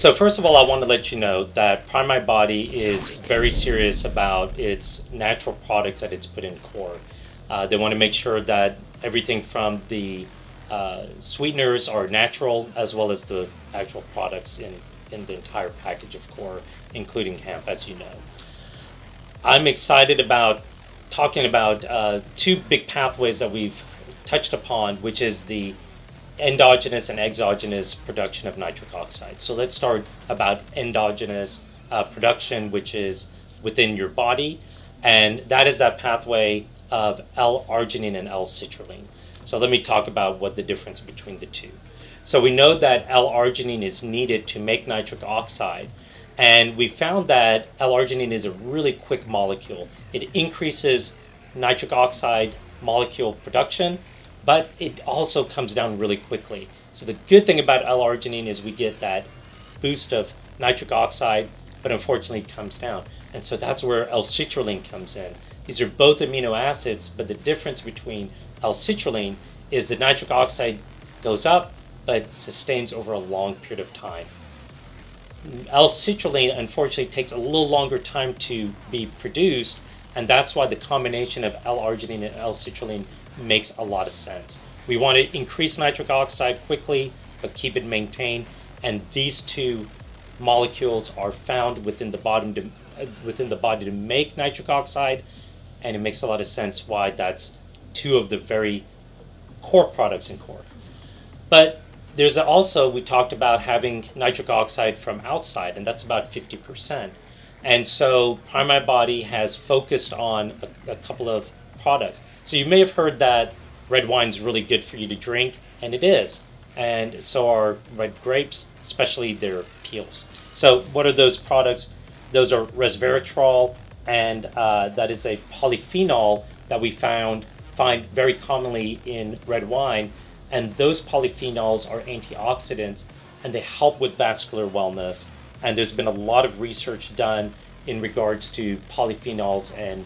So first of all, I want to let you know that Prime My Body is very serious about its natural products that it's put in core. They want to make sure that everything from the sweeteners are natural, as well as the actual products in the entire package of core, including hemp, as you know. I'm excited about talking about two big pathways that we've touched upon, which is the endogenous and exogenous production of nitric oxide. So let's start about endogenous production, which is within your body, and that is that pathway of L-arginine and L-citrulline. So let me talk about what the difference between the two. So we know that L-arginine is needed to make nitric oxide, and we found that L-arginine is a really quick molecule. It increases nitric oxide molecule production, but it also comes down really quickly. So the good thing about L-arginine is we get that boost of nitric oxide, but unfortunately it comes down. And so that's where L-citrulline comes in. These are both amino acids, but the difference between L-citrulline is the nitric oxide goes up, but sustains over a long period of time. L-citrulline unfortunately takes a little longer time to be produced, and that's why the combination of L-arginine and L-citrulline makes a lot of sense. We want to increase nitric oxide quickly, but keep it maintained, and these two molecules are found within the body to make nitric oxide, and it makes a lot of sense why that's two of the very core products in core. But there's also, we talked about having nitric oxide from outside, and that's about 50%. And so Prime My Body has focused on a couple of products. So you may have heard that red wine's really good for you to drink, and it is. And so are red grapes, especially their peels. So what are those products? Those are resveratrol, and that is a polyphenol that we find very commonly in red wine. And those polyphenols are antioxidants, and they help with vascular wellness. And there's been a lot of research done in regards to polyphenols and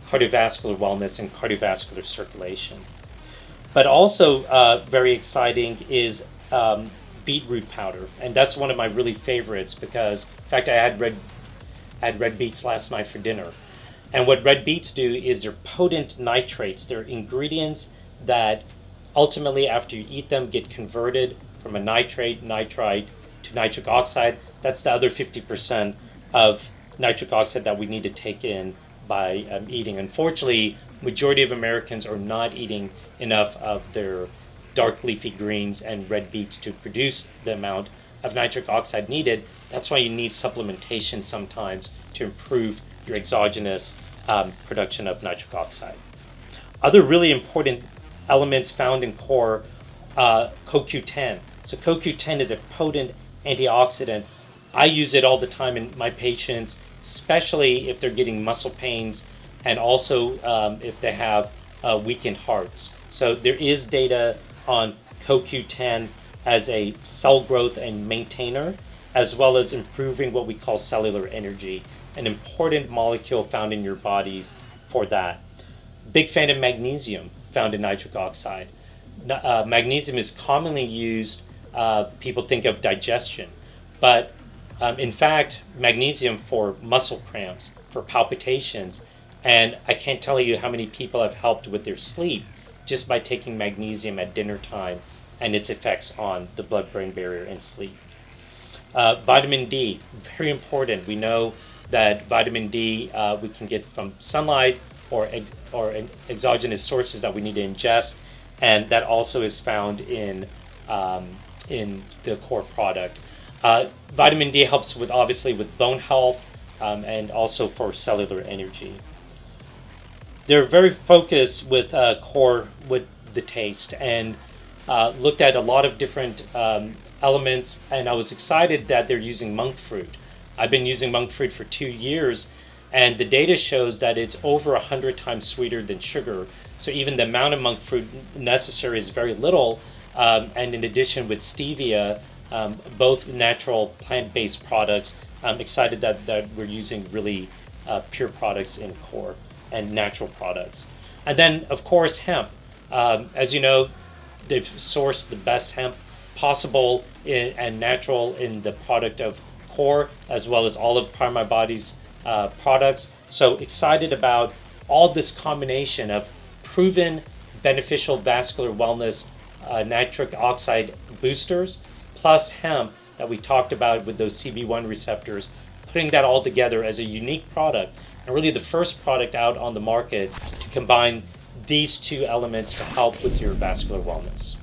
cardiovascular wellness and cardiovascular circulation. But also very exciting is beetroot powder, and that's one of my really favorites because, in fact, I had red beets last night for dinner. And what red beets do is they're potent nitrates. They're ingredients that ultimately, after you eat them, get converted from a nitrite to nitric oxide. That's the other 50% of nitric oxide that we need to take in by eating. Unfortunately, majority of Americans are not eating enough of their dark leafy greens and red beets to produce the amount of nitric oxide needed. That's why you need supplementation sometimes to improve your exogenous production of nitric oxide. Other really important elements found in core, CoQ10. So CoQ10 is a potent antioxidant. I use it all the time in my patients, especially if they're getting muscle pains and also if they have weakened hearts. So there is data on CoQ10 as a cell growth and maintainer, as well as improving what we call cellular energy, an important molecule found in your bodies for that. Big fan of magnesium found in nitric oxide. Magnesium is commonly used, people think of digestion, but in fact, magnesium for muscle cramps, for palpitations, and I can't tell you how many people have helped with their sleep just by taking magnesium at dinner time and its effects on the blood-brain barrier and sleep. Vitamin D, very important. We know that vitamin D we can get from sunlight or exogenous sources that we need to ingest, and that also is found in the core product. Vitamin D helps with obviously with bone health and also for cellular energy. They're very focused with core with the taste and looked at a lot of different elements, and I was excited that they're using monk fruit. I've been using monk fruit for 2 years, and the data shows that it's over 100 times sweeter than sugar. So even the amount of monk fruit necessary is very little. And in addition with stevia, both natural plant-based products, I'm excited that we're using really pure products in core and natural products. And then, of course, hemp. As you know, they've sourced the best hemp possible and natural in the product of Core, as well as all of Prime Body's products. So excited about all this combination of proven beneficial vascular wellness nitric oxide boosters plus hemp that we talked about with those CB1 receptors, putting that all together as a unique product, and really the first product out on the market to combine these two elements to help with your vascular wellness.